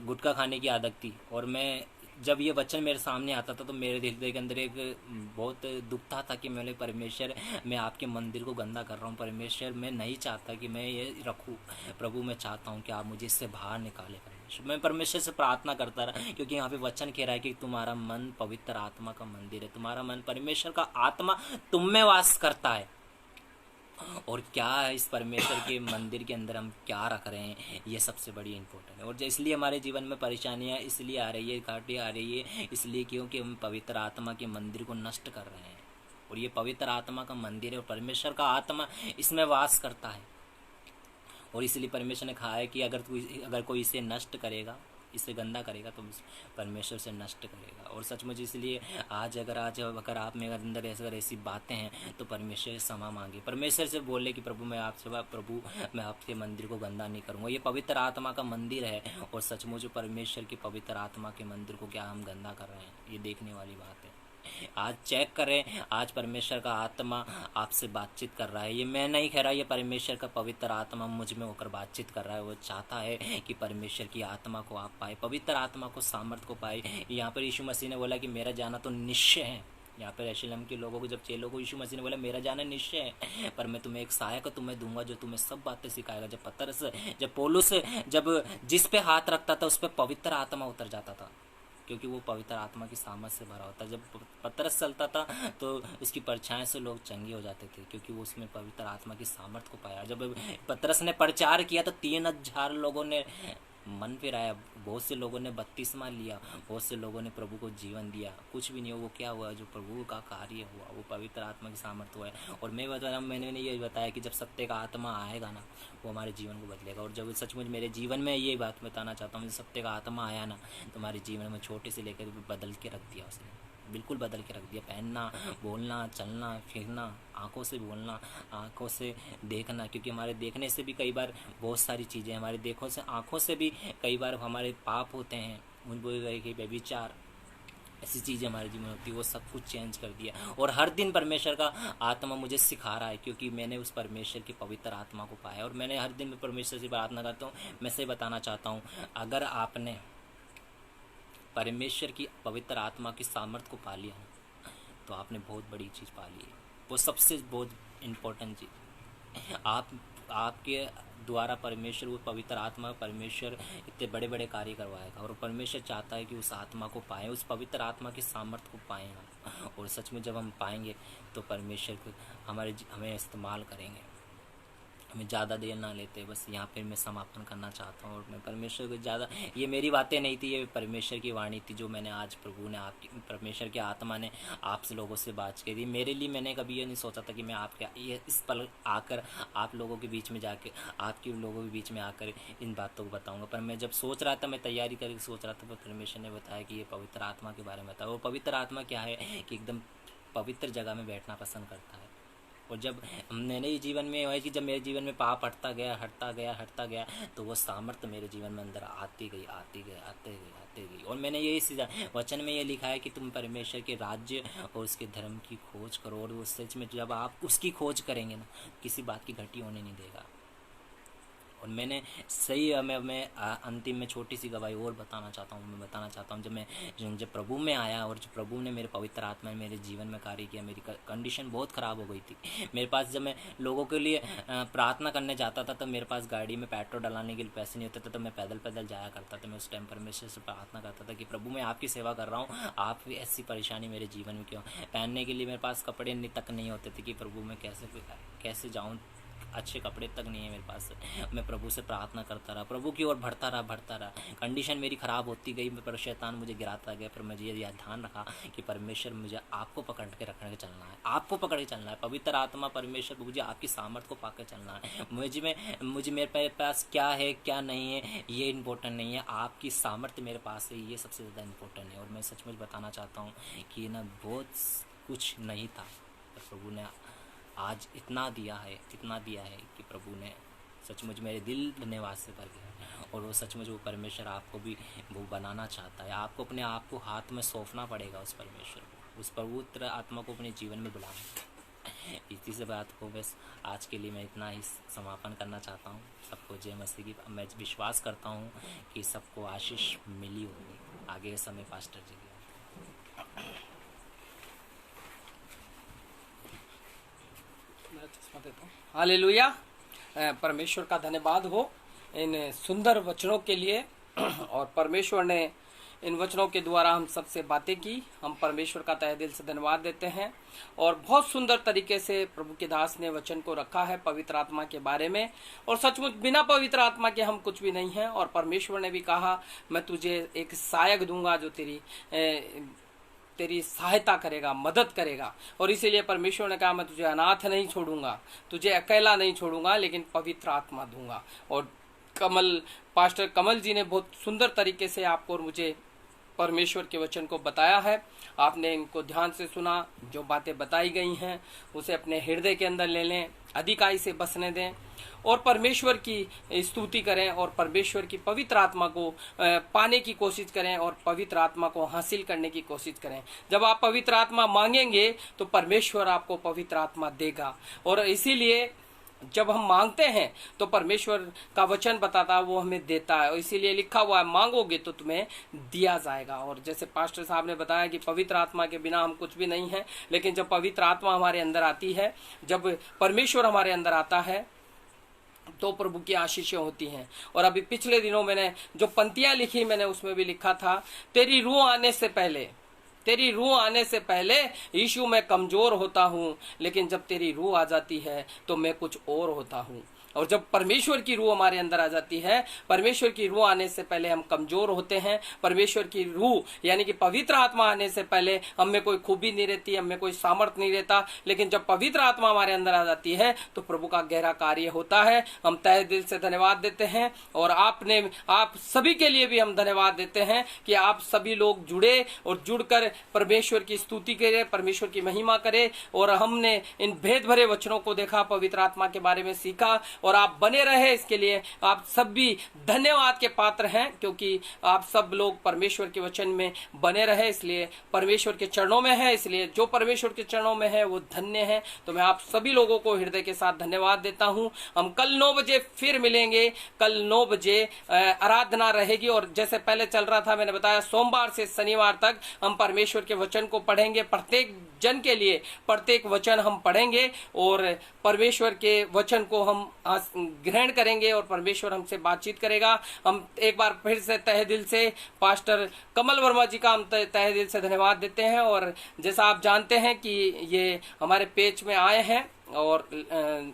गुटखा खाने की आदत थी। और मैं जब ये वचन मेरे सामने आता था तो मेरे हृदय के अंदर एक बहुत दुखता था कि मैंने परमेश्वर, मैं आपके मंदिर को गंदा कर रहा हूँ। परमेश्वर, मैं नहीं चाहता कि मैं ये रखूँ। प्रभु, मैं चाहता हूँ कि आप मुझे इससे बाहर निकालें। परमेश्वर, मैं परमेश्वर से प्रार्थना करता रहा, क्योंकि यहाँ पे वचन कह रहा है कि तुम्हारा मन पवित्र आत्मा का मंदिर है, तुम्हारा मन परमेश्वर का आत्मा तुम में वास करता है। और क्या है इस परमेश्वर के मंदिर के अंदर हम क्या रख रहे हैं, ये सबसे बड़ी इम्पोर्टेंट है। और इसलिए हमारे जीवन में परेशानियाँ इसलिए आ रही है, घाटियाँ आ रही है, इसलिए क्योंकि हम पवित्र आत्मा के मंदिर को नष्ट कर रहे हैं। और ये पवित्र आत्मा का मंदिर है और परमेश्वर का आत्मा इसमें वास करता है। और इसलिए परमेश्वर ने कहा है कि अगर कोई इसे नष्ट करेगा इसे गंदा करेगा तो परमेश्वर से नष्ट करेगा। और सचमुच इसलिए आज अगर आप में अंदर ऐसी बातें हैं तो परमेश्वर से क्षमा मांगे, परमेश्वर से बोले कि प्रभु मैं आपके मंदिर को गंदा नहीं करूँगा। ये पवित्र आत्मा का मंदिर है और सचमुच परमेश्वर की पवित्र आत्मा के मंदिर को क्या हम गंदा कर रहे हैं, ये देखने वाली बात है। आज चेक करें, आज परमेश्वर का आत्मा आपसे बातचीत कर रहा है। ये मैं नहीं कह रहा, ये परमेश्वर का पवित्र आत्मा मुझ में होकर बातचीत कर रहा है। वो चाहता है कि परमेश्वर की आत्मा को आप पाए, पवित्र आत्मा को, सामर्थ को पाए। यहाँ पर यीशु मसीह ने बोला कि मेरा जाना तो निश्चय है। यहाँ पर यरूशलेम के लोगों को, जब चेलों को यीशु मसीह ने बोला मेरा जाना निश्चय है, पर मैं तुम्हें एक सहायक तुम्हें दूंगा जो तुम्हें सब बातें सिखाएगा। जब पौलुस जिस पे हाथ रखता था उस पर पवित्र आत्मा उतर जाता था, क्योंकि वो पवित्र आत्मा की सामर्थ से भरा होता। जब पतरस चलता था तो उसकी परछाई से लोग चंगे हो जाते थे, क्योंकि वो उसमें पवित्र आत्मा की सामर्थ को पाया। जब पतरस ने प्रचार किया तो 3000 लोगों ने मन फिराया, बहुत से लोगों ने बपतिस्मा लिया, बहुत से लोगों ने प्रभु को जीवन दिया। कुछ भी नहीं हुआ, वो क्या हुआ, जो प्रभु का कार्य हुआ वो पवित्र आत्मा की सामर्थ हुआ है। और मैं बता रहा हूँ, मैंने ये बताया कि जब सत्य का आत्मा आएगा ना, वो हमारे जीवन को बदलेगा। और जब सचमुच मेरे जीवन में ये बात बताना चाहता हूँ, सत्य का आत्मा आया ना तो हमारे जीवन में छोटे से लेकर बदल के रख दिया उसने, बिल्कुल बदल के रख दिया। पहनना, बोलना, चलना, फिरना, आंखों से बोलना, आंखों से देखना, क्योंकि हमारे देखने से भी कई बार बहुत सारी चीज़ें, हमारे आंखों से भी कई बार हमारे पाप होते हैं, उन कि व्यभिचार, ऐसी चीज़ें हमारे जीवन में होती है। वो सब कुछ चेंज कर दिया। और हर दिन परमेश्वर का आत्मा मुझे सिखा रहा है, क्योंकि मैंने उस परमेश्वर की पवित्र आत्मा को पाया। और मैंने हर दिन में परमेश्वर से प्रार्थना करता हूँ। मैं से बताना चाहता हूँ, अगर आपने परमेश्वर की पवित्र आत्मा की सामर्थ्य को पा लिया ना, तो आपने बहुत बड़ी चीज़ पा ली है। वो सबसे बहुत इम्पोर्टेंट चीज़, आपके द्वारा परमेश्वर, वो पवित्र आत्मा, परमेश्वर इतने बड़े बड़े कार्य करवाएगा। और परमेश्वर चाहता है कि उस आत्मा को पाएं, उस पवित्र आत्मा की सामर्थ्य को पाएं हम। और सच में जब हम पाएंगे तो परमेश्वर को हमें इस्तेमाल करेंगे, हमें ज़्यादा देर ना लेते। बस यहाँ पर मैं समापन करना चाहता हूँ। और मैं परमेश्वर को ज़्यादा, ये मेरी बातें नहीं थी, ये परमेश्वर की वाणी थी जो मैंने आज प्रभु ने, आपकी परमेश्वर के आत्मा ने आप लोगों से बात की थी। मेरे लिए मैंने कभी ये नहीं सोचा था कि मैं ये इस पल आकर आप लोगों के बीच में जाके, आपके लोगों के बीच में आकर इन बातों को बताऊँगा। पर मैं जब सोच रहा था, मैं तैयारी करके सोच रहा था, तो परमेश्वर ने बताया कि ये पवित्र आत्मा के बारे में बताया। वो पवित्र आत्मा क्या है कि एकदम पवित्र जगह में बैठना पसंद करता है। और जब मैंने जीवन में हुआ कि जब मेरे जीवन में पाप हटता गया, तो वो सामर्थ्य मेरे जीवन में अंदर आती गई। और मैंने यही सीखा, वचन में ये लिखा है कि तुम परमेश्वर के राज्य और उसके धर्म की खोज करो। और वो सच में जब आप उसकी खोज करेंगे ना, किसी बात की घटी होने नहीं देगा। और मैंने मैं अंतिम में छोटी सी गवाही और बताना चाहता हूँ। जब प्रभु में आया और जब प्रभु ने मेरे पवित्र आत्मा में मेरे जीवन में कार्य किया, मेरी कंडीशन बहुत ख़राब हो गई थी। मेरे पास, जब मैं लोगों के लिए प्रार्थना करने जाता था, तो मेरे पास गाड़ी में पेट्रोल डलाने के लिए पैसे नहीं होते थे, तो मैं पैदल जाया करता था। मैं उस टाइम परमेश्वर से प्रार्थना करता था कि प्रभु मैं आपकी सेवा कर रहा हूँ, आप ऐसी परेशानी मेरे जीवन में क्यों। पहनने के लिए मेरे पास कपड़े तक नहीं होते थे कि प्रभु मैं कैसे जाऊँ, अच्छे कपड़े तक नहीं है मेरे पास। मैं प्रभु से प्रार्थना करता रहा, प्रभु की ओर बढ़ता रहा। कंडीशन मेरी ख़राब होती गई, पर शैतान मुझे गिराता गया। पर मुझे यह ध्यान रखा कि परमेश्वर मुझे आपको पकड़ के रखने के चलना है, आपको पकड़ के चलना है। पवित्र आत्मा परमेश्वर मुझे आपकी सामर्थ्य को पाकर चलना है। मेरे पास क्या है क्या नहीं है ये इम्पोर्टेंट नहीं है, आपकी सामर्थ्य मेरे पास है, ये सबसे ज़्यादा इम्पोर्टेंट है। और मैं सचमुच बताना चाहता हूँ कि ना बहुत कुछ नहीं था, पर प्रभु ने आज इतना दिया है कि प्रभु ने सचमुच मेरे दिल धन्यवाद से भर गया। और वो सचमुच, वो परमेश्वर आपको भी वो बनाना चाहता है। आपको अपने आप को हाथ में सौंपना पड़ेगा उस परमेश्वर को, उस पवित्र आत्मा को अपने जीवन में बुलाना। इसी से बात को बस आज के लिए मैं इतना ही समापन करना चाहता हूँ। सबको जय मसीह की। मैं विश्वास करता हूँ कि सबको आशीष मिली होगी। आगे के समय पास्टर जी की हालेलुया। परमेश्वर का धन्यवाद हो इन सुंदर वचनों के लिए। और परमेश्वर ने इन वचनों के द्वारा हम सबसे बातें की। हम परमेश्वर का तहे दिल से धन्यवाद देते हैं। और बहुत सुंदर तरीके से प्रभु के दास ने वचन को रखा है पवित्र आत्मा के बारे में। और सचमुच बिना पवित्र आत्मा के हम कुछ भी नहीं हैं। और परमेश्वर ने भी कहा, मैं तुझे एक सहायक दूंगा जो तेरी सहायता करेगा, मदद करेगा। और इसीलिए परमेश्वर ने कहा, मैं तुझे अनाथ नहीं छोड़ूंगा, तुझे अकेला नहीं छोड़ूंगा, लेकिन पवित्र आत्मा दूंगा। और पास्टर कमल जी ने बहुत सुंदर तरीके से आपको और मुझे परमेश्वर के वचन को बताया है। आपने इनको ध्यान से सुना, जो बातें बताई गई हैं उसे अपने हृदय के अंदर ले लें, अधिकाई से बसने दें और परमेश्वर की स्तुति करें और परमेश्वर की पवित्र आत्मा को पाने की कोशिश करें और पवित्र आत्मा को हासिल करने की कोशिश करें। जब आप पवित्र आत्मा मांगेंगे तो परमेश्वर आपको पवित्र आत्मा देगा, और इसीलिए जब हम मांगते हैं तो परमेश्वर का वचन बताता है वो हमें देता है, और इसीलिए लिखा हुआ है मांगोगे तो तुम्हें दिया जाएगा। और जैसे पास्टर साहब ने बताया कि पवित्र आत्मा के बिना हम कुछ भी नहीं है, लेकिन जब पवित्र आत्मा हमारे अंदर आती है, जब परमेश्वर हमारे अंदर आता है तो प्रभु की आशीषें होती हैं। और अभी पिछले दिनों मैंने जो पंक्तियां लिखी, मैंने उसमें भी लिखा था, तेरी रूह आने से पहले यीशु मैं कमजोर होता हूँ, लेकिन जब तेरी रूह आ जाती है तो मैं कुछ और होता हूँ। और जब परमेश्वर की रूह हमारे अंदर आ जाती है, परमेश्वर की रूह आने से पहले हम कमजोर होते हैं। परमेश्वर की रूह यानी कि पवित्र आत्मा आने से पहले हम में कोई खूबी नहीं रहती, हम में कोई सामर्थ्य नहीं रहता, लेकिन जब पवित्र आत्मा हमारे अंदर आ जाती है तो प्रभु का गहरा कार्य होता है। हम तहे दिल से धन्यवाद देते हैं, और आप सभी के लिए भी हम धन्यवाद देते हैं कि आप सभी लोग जुड़े और जुड़कर परमेश्वर की स्तुति करें, परमेश्वर की महिमा करें। और हमने इन भेद भरे वचनों को देखा, पवित्र आत्मा के बारे में सीखा, और आप बने रहे, इसके लिए आप सब भी धन्यवाद के पात्र हैं, क्योंकि आप सब लोग परमेश्वर के वचन में बने रहे, इसलिए परमेश्वर के चरणों में है, इसलिए जो परमेश्वर के चरणों में है वो धन्य है। तो मैं आप सभी लोगों को हृदय के साथ धन्यवाद देता हूं। हम कल 9 बजे फिर मिलेंगे, कल 9 बजे आराधना रहेगी, और जैसे पहले चल रहा था मैंने बताया, सोमवार से शनिवार तक हम परमेश्वर के वचन को पढ़ेंगे, प्रत्येक जन के लिए प्रत्येक वचन हम पढ़ेंगे और परमेश्वर के वचन को हम ग्रहण करेंगे और परमेश्वर हमसे बातचीत करेगा। हम एक बार फिर से तहे दिल से पास्टर कमल वर्मा जी का हम तहे दिल से धन्यवाद देते हैं। और जैसा आप जानते हैं कि ये हमारे पेज में आए हैं और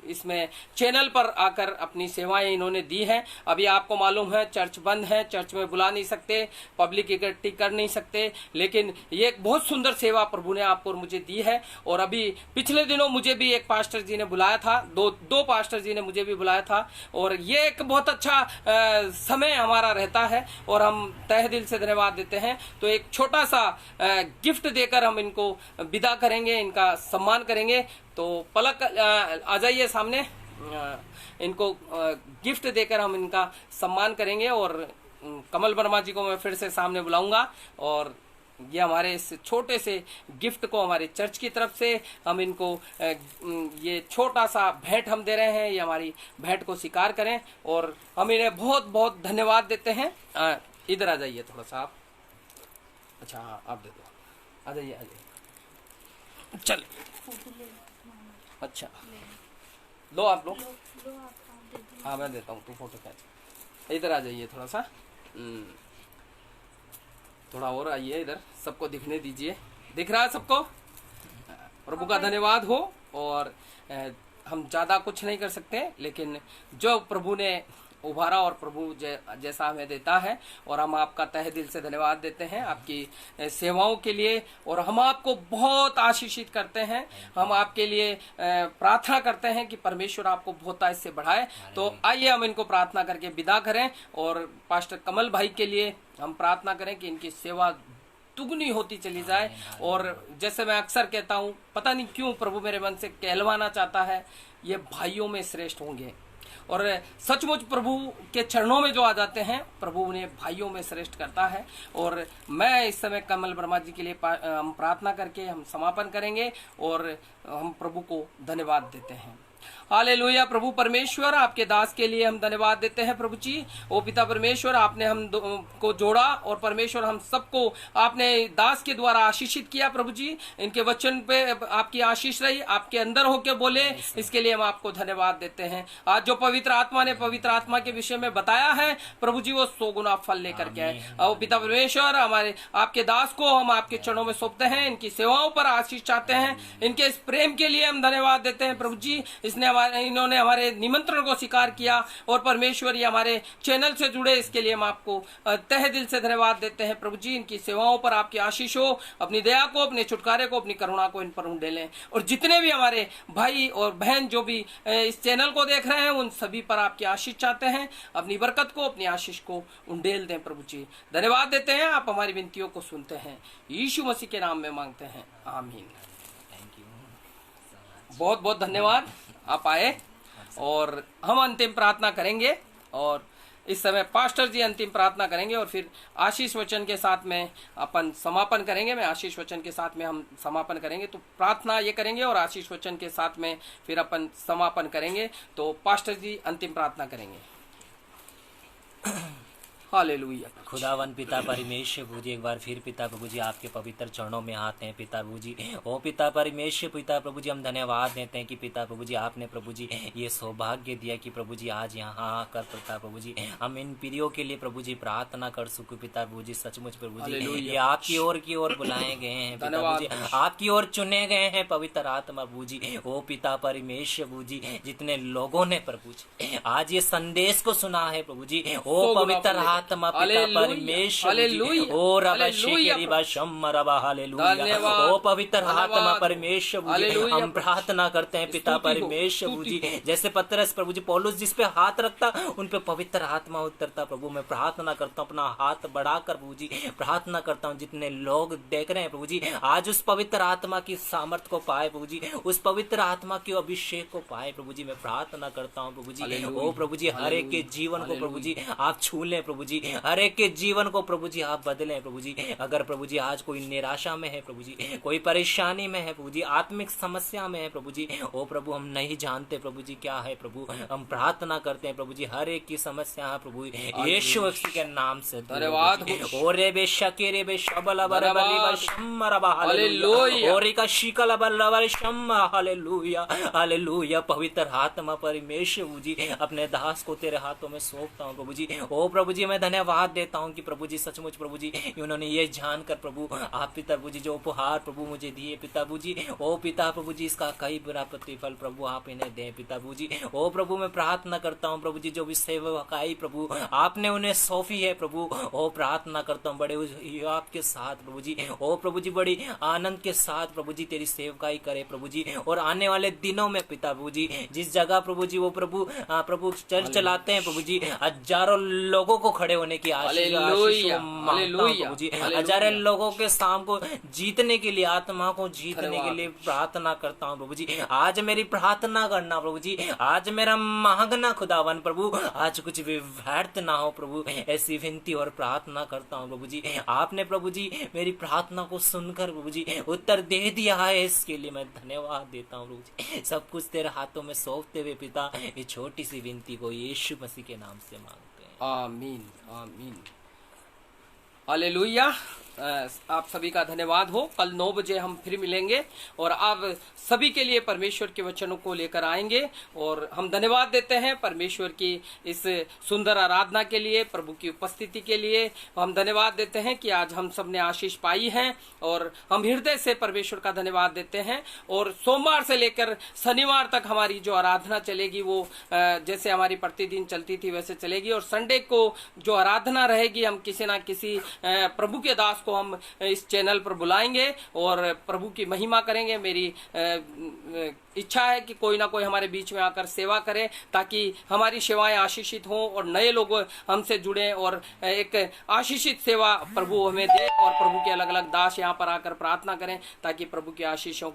इसमें चैनल पर आकर अपनी सेवाएं इन्होंने दी हैं। अभी आपको मालूम है चर्च बंद है, चर्च में बुला नहीं सकते, पब्लिक इकट्ठी कर नहीं सकते, लेकिन ये एक बहुत सुंदर सेवा प्रभु ने आपको और मुझे दी है। और अभी पिछले दिनों मुझे भी एक पास्टर जी ने बुलाया था, दो पास्टर जी ने मुझे भी बुलाया था, और ये एक बहुत अच्छा समय हमारा रहता है और हम तहे दिल से धन्यवाद देते हैं। तो एक छोटा सा गिफ्ट देकर हम इनको विदा करेंगे, इनका सम्मान करेंगे। तो पलक आ जाइए सामने, इनको गिफ्ट देकर हम इनका सम्मान करेंगे। और कमल वर्मा जी को मैं फिर से सामने बुलाऊंगा, और ये हमारे इस छोटे से गिफ्ट को हमारे चर्च की तरफ से हम इनको ये छोटा सा भेंट हम दे रहे हैं, ये हमारी भेंट को स्वीकार करें और हम इन्हें बहुत बहुत धन्यवाद देते हैं। इधर आ जाइए थोड़ा सा आप, अच्छा हाँ आप दे दो, आ जाइए चल, अच्छा लो आप लोग, हाँ मैं देता हूँ, तू फोटो खींच। इधर आ जाइए थोड़ा सा, थोड़ा और आइए इधर, सबको दिखने दीजिए, दिख रहा है सबको? प्रभु का धन्यवाद हो। और हम ज़्यादा कुछ नहीं कर सकते, लेकिन जो प्रभु ने उभारा और प्रभु जैसा हमें देता है, और हम आपका तहे दिल से धन्यवाद देते हैं आपकी सेवाओं के लिए, और हम आपको बहुत आशीषित करते हैं। हम आपके लिए प्रार्थना करते हैं कि परमेश्वर आपको बहुतायत से बढ़ाए। तो आइए हम इनको प्रार्थना करके विदा करें, और पास्टर कमल भाई के लिए हम प्रार्थना करें कि इनकी सेवा दुगनी होती चली जाए। और जैसे मैं अक्सर कहता हूँ, पता नहीं क्यों प्रभु मेरे मन से कहलवाना चाहता है, ये भाइयों में श्रेष्ठ होंगे, और सचमुच प्रभु के चरणों में जो आ जाते हैं प्रभु उन्हें भाइयों में श्रेष्ठ करता है। और मैं इस समय कमल वर्मा जी के लिए हम प्रार्थना करके हम समापन करेंगे और हम प्रभु को धन्यवाद देते हैं। हालेलुया। प्रभु परमेश्वर, आपके दास के लिए हम धन्यवाद देते हैं प्रभु जी। ओ पिता परमेश्वर, आपने हम को जोड़ा, और परमेश्वर हम सबको आपने दास के द्वारा आशीषित किया प्रभु जी। इनके वचन पे आपकी आशीष रही, आपके अंदर होके बोले, इसके लिए हम आपको धन्यवाद देते हैं। आज जो पवित्र आत्मा ने पवित्र आत्मा के विषय में बताया है प्रभु जी, वो 100 गुना फल लेकर के आए। और पिता परमेश्वर, हमारे आपके दास को हम आपके चरणों में सौंपते हैं, इनकी सेवाओं पर आशीष चाहते हैं, इनके इस प्रेम के लिए हम धन्यवाद देते हैं प्रभु जी। इस इन्होंने हमारे निमंत्रण को स्वीकार किया और परमेश्वर ये हमारे चैनल से जुड़े, इसके लिए हम आपको तहे दिल से धन्यवाद देते हैं। प्रभु जी, इनकी सेवाओं पर आपकी आशीष हो, अपनी दया को, अपने छुटकारे को, अपनी करुणा को इन पर उंडेलें। और जितने भी हमारे भाई और बहन जो भी इस चैनल को देख रहे हैं, उन सभी पर आपकी आशीष चाहते हैं, अपनी बरकत को, अपनी आशीष को उंडेल दें। प्रभु जी धन्यवाद देते हैं, आप हमारी विनतियों को सुनते हैं, यीशु मसीह के नाम में मांगते हैं, आमीन। Thank you. बहुत बहुत धन्यवाद, आप आए। और हम अंतिम प्रार्थना करेंगे और इस समय पास्टर जी अंतिम प्रार्थना करेंगे और फिर आशीष वचन के साथ में अपन समापन करेंगे। मैं आशीष वचन के साथ में हम समापन करेंगे, तो प्रार्थना ये करेंगे और आशीष वचन के साथ में फिर अपन समापन करेंगे। तो पास्टर जी अंतिम प्रार्थना करेंगे। हालेलुया। खुदावन पिता परमेश्वर प्रभु जी, एक बार फिर पिता प्रभु जी आपके पवित्र चरणों में आते हैं पिता प्रभु जी। ओ पिता परमेश्वर पिता प्रभु जी, हम धन्यवाद देते हैं कि पिता प्रभु जी आपने प्रभु जी ये सौभाग्य दिया कि प्रभु जी आज यहाँ आकर पिता प्रभु जी हम इन पीढ़ियों के लिए प्रभु जी प्रार्थना कर सको पिता प्रभु जी। सचमुच प्रभु जी ये आपकी ओर की ओर बुलाए गए हैं पिता प्रभु जी, आपकी ओर चुने गए हैं पवित्र आत्मा प्रभु जी। ओ पिता परमेश्वर प्रभु जी, जितने लोगों ने प्रभु जी आज ये संदेश को सुना है प्रभु जी, ओ पवित्र आत्मा पिता परमेश्वर ओ रबा शेकेरिबा शम्मरबा हालेलुया। ओ पवित्र आत्मा परमेश्वर जी, हम प्रार्थना करते हैं पिता परमेश्वर जी, जैसे पतरस प्रभु जी पौलुस जिस पे हाथ रखता उन पे पवित्र आत्मा उतरता प्रभु। मैं प्रार्थना करता हूँ, अपना हाथ बढ़ाकर प्रभु जी प्रार्थना करता हूँ, जितने लोग देख रहे हैं प्रभु जी आज उस पवित्र आत्मा की सामर्थ को पाए प्रभु जी, उस पवित्र आत्मा के अभिषेक को पाए प्रभु जी। मैं प्रार्थना करता हूँ प्रभु जी, ओ प्रभु जी हर एक के जीवन को प्रभु जी आप छू लें प्रभु जी, हर एक के जीवन को प्रभु जी आप बदलें प्रभु जी। अगर प्रभु जी आज कोई निराशा में है प्रभु जी, कोई परेशानी में है प्रभु जी, आत्मिक समस्या में है प्रभु जी, ओ प्रभु हम नहीं जानते प्रभु जी क्या है प्रभु, हम प्रार्थना करते हैं प्रभु जी हर एक की समस्या प्रभु यीशु मसीह के नाम से धन्यवाद। ओ रे बे शकेरे बे शबल बरबली बशमरबा हालेलुया, ओ रे का शिकल बलवर शम हालेलुया हालेलुया। पवित्र आत्मा परमेश्वर जी अपने दास को तेरे हाथों में सौंपता हूं प्रभु जी। ओ प्रभु जी मैं धन्यवाद देता हूं कि प्रभु जी सचमुच प्रभु जी उन्होंने ये जानकर प्रभु आप पिता प्रभु जी जो उपहार प्रभु मुझे दिए पिता प्रभु जी, ओ पिता प्रभु जी इसका कई बुरा प्रतिफल प्रभु आप इन्हें दें पिता प्रभु जी। ओ प्रभु मैं प्रार्थना करता हूं प्रभु जी जो भी सेवकाई प्रभु आपने उन्हें सौंपी है प्रभु, ओ प्रार्थना करता हूं बड़े आपके साथ प्रभु जी, ओ प्रभु जी बड़ी आनंद के साथ प्रभु जी तेरी सेवकाई करे प्रभु जी। और आने वाले दिनों में पिता प्रभु जी जिस जगह प्रभु जी वो प्रभु प्रभु चर्च चलाते हैं प्रभु जी, हजारों लोगों को खड़े होने की आशीष प्रभु जी, हजारों लोगों के शाम को जीतने के लिए, आत्मा को जीतने के लिए प्रार्थना करता हूँ प्रभु जी। आज मेरी प्रार्थना करना प्रभु जी, आज मेरा मांगना खुदावन प्रभु आज कुछ भी व्यर्थ ना हो प्रभु, ऐसी विनती और प्रार्थना करता हूँ प्रभु जी। आपने प्रभु जी मेरी प्रार्थना को सुनकर प्रभु जी उत्तर दे दिया है, इसके लिए मैं धन्यवाद देता हूँ प्रभु जी। सब कुछ तेरे हाथों में सौंपते हुए पिता ये छोटी सी विनती को यीशु मसीह के नाम से मांगते हैं, आमीन आमीन हालेलुया। आप सभी का धन्यवाद हो। कल 9 बजे हम फिर मिलेंगे और आप सभी के लिए परमेश्वर के वचनों को लेकर आएंगे। और हम धन्यवाद देते हैं परमेश्वर की इस सुंदर आराधना के लिए, प्रभु की उपस्थिति के लिए। हम धन्यवाद देते हैं कि आज हम सब ने आशीष पाई है और हम हृदय से परमेश्वर का धन्यवाद देते हैं। और सोमवार से लेकर शनिवार तक हमारी जो आराधना चलेगी वो जैसे हमारी प्रतिदिन चलती थी वैसे चलेगी। और संडे को जो आराधना रहेगी हम किसी ना किसी प्रभु के दास को हम इस चैनल पर बुलाएंगे और प्रभु की महिमा करेंगे। मेरी इच्छा है कि कोई ना कोई हमारे बीच में आकर सेवा करे ताकि हमारी सेवाएं आशीषित हों और नए लोग हमसे जुड़ें और एक आशीषित सेवा प्रभु हमें दे और प्रभु के अलग अलग दास यहाँ पर आकर प्रार्थना करें ताकि प्रभु की आशीषों,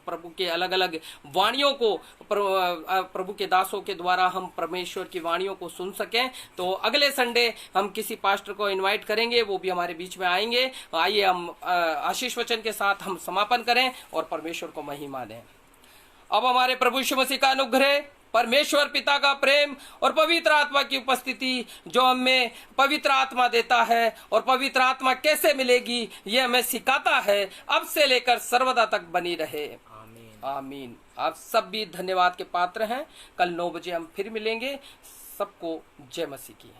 प्रभु के अलग अलग वाणियों को प्रभु के दासों के द्वारा हम परमेश्वर की वाणियों को सुन सकें। तो अगले संडे हम किसी पास्टर को इन्वाइट करेंगे, वो भी हमारे बीच में आएंगे। आइए हम आशीष वचन के साथ हम समापन करें और परमेश्वर को महिमा दें। अब हमारे प्रभु यीशु मसीह का अनुग्रह, परमेश्वर पिता का प्रेम और पवित्र आत्मा की उपस्थिति जो हमें पवित्र आत्मा देता है और पवित्र आत्मा कैसे मिलेगी ये हमें सिखाता है, अब से लेकर सर्वदा तक बनी रहे। आमीन आमीन। आप सब भी धन्यवाद के पात्र हैं। कल 9 बजे हम फिर मिलेंगे। सबको जय मसीह की।